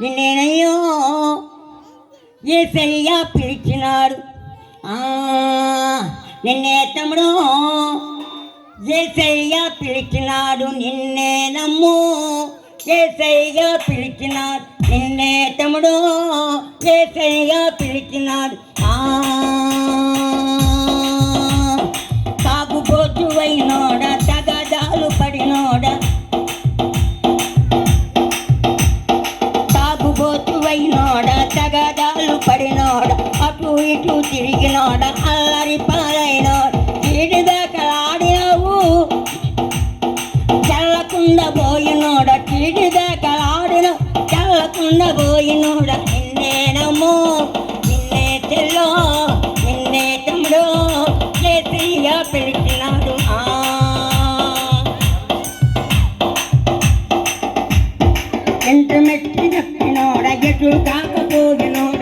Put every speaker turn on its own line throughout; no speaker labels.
నిన్నేనయ్యో యేసయ్య పిలిచినాడు. నిన్నే తమ్ముడు యేసయ్య పిలిచినాడు. నిన్నే నమ్ము యేసయ్య పిలిచినాడు. నిన్నే తమ్ముడు యేసయ్య పిలిచినాడు. తాగుబోతువైనోడ, తగాదాలు పడినోడ, తాగుబోతువైనోడ, తగాదాలు పడినోడ, అటు ఇటు తిరిగినోడ, అల్లరి పాలైనోడ, చీడిదాకలాడినవు చల్లకుండా పోయినోడ, చీడిదాకలాడిన చల్లకుండా పోయినోడ. నిన్నే నమ్ము నిన్నే చెల్లో నిన్నే తమ్ముడు యేసయ్య పిలిచినాడు. ఎంత మెచ్చి తప్పినోడ, ఎటు కాకపోయినోడ,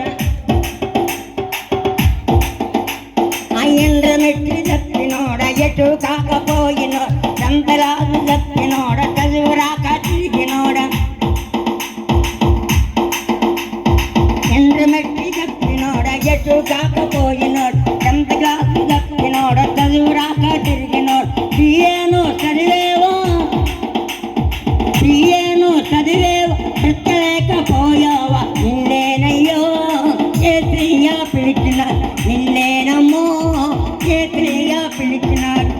ఎండ్ర మెచ్చి తప్పినోడ, ఎటు కాకపోయినోడ, సంతరాలు తప్పినోడ, చదువు రాక తిరిగినోడ, ఎండ్ర మెచ్చి తప్పినోడ, ఎటు కాకపోయినోడ, సంతరాలు తప్పినోడ, చదువు రాక తిరిగినోడ. బియ్యను చదివేవో బియ్యను చదివేవో బ్రతకలేకపోయావా. నిన్నేనయ్యో యేసయ్య పిలిచినాడు. నిన్నే నమ్ము యేసయ్య పిలిచినాడు.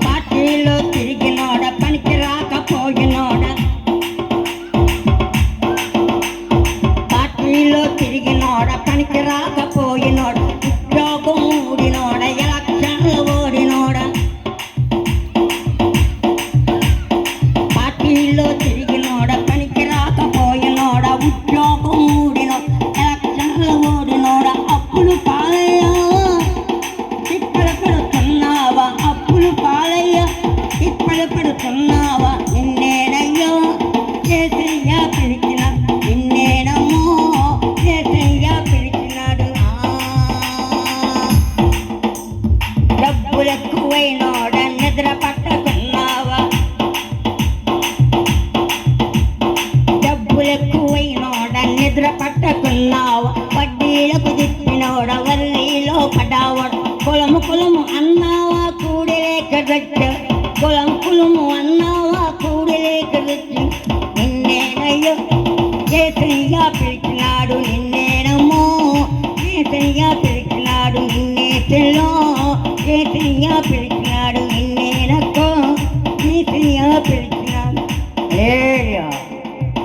పార్టీలో తిరిగినోడ, పనికి రాకపోయినోడ, పార్టీలో తిరిగినోడ, పనికి రాకపోయినోడ, ఉద్యోగం ఊడినోడ, ఎలక్షన్లు ఓడినోడ, పార్టీలో తిరిగినోడ, పనికి రాకపోయినోడ, ఉద్యోగం ఊడినోడ, ఎలక్షన్లు ఓడినోడ, అప్పులు పాలయ్యా తిప్పలు పడుతున్నావా, అప్పులు పాలయ్యా తిప్పలు పడుతున్నావా. నిన్నేనయ్యో యేసయ్య పిలిచినాడు. నిన్నే నమ్ము యేసయ్య పిలిచినాడు. డబ్బులెక్కువైనోడ, నిద్ర పట్టకున్నావా, డబ్బులెక్కువైనోడ, నిద్ర పట్టకున్నావా, వడ్డీలకు తిప్పినోడ, వల్లీలో పడ్డావాడ, కులము కులము అన్నావా కూడిలేక రచ్చు, కులము కులము అన్నావా కూడిలేక రచ్చు. నిన్నేనయ్యో యేసయ్య పిలిచినాడు. నిన్నే నమ్ము యేసయ్య పిలిచినాడు. నిన్నే చెల్లో యేసయ్య పిలిచినాడు. నిన్నే నక్కో యేసయ్య పిలిచినాడు. హల్లెలూయా.